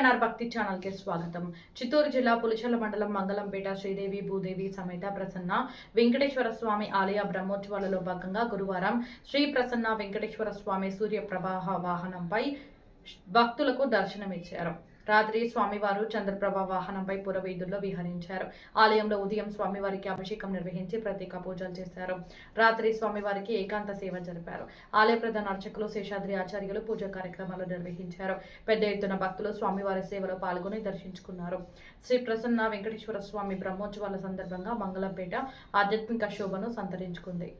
KNR భక్తి channel కి స్వాగతం. చిత్తూరు జిల్లా పులిచెర్ల మండలం మంగళంపేట శ్రీదేవి భూదేవి సమేత ప్రసన్న వెంకటేశ్వర స్వామి ఆలయ బ్రహ్మోత్సవాలలో భాగంగా గురువారం శ్రీ ప్రసన్న వెంకటేశ్వర స్వామి సూర్య ప్రవాహ వాహనంపై భక్తులకు దర్శనమిచ్చారు. రాత్రి స్వామివారు చంద్రప్రభ వాహనంపై పురవీధుల్లో విహరించారు. ఆలయంలో ఉదయం స్వామివారికి అభిషేకం నిర్వహించి ప్రత్యేక పూజలు చేశారు. రాత్రి స్వామివారికి ఏకాంత సేవ జరిపారు. ఆలయ ప్రధాన అర్చకులు శేషాద్రి ఆచార్యులు పూజా కార్యక్రమాలు నిర్వహించారు. పెద్ద ఎత్తున భక్తులు స్వామివారి సేవలో పాల్గొని దర్శించుకున్నారు. శ్రీ ప్రసన్న వెంకటేశ్వర స్వామి బ్రహ్మోత్సవాల సందర్భంగా మంగళంపేట ఆధ్యాత్మిక శోభను సంతరించుకుంది.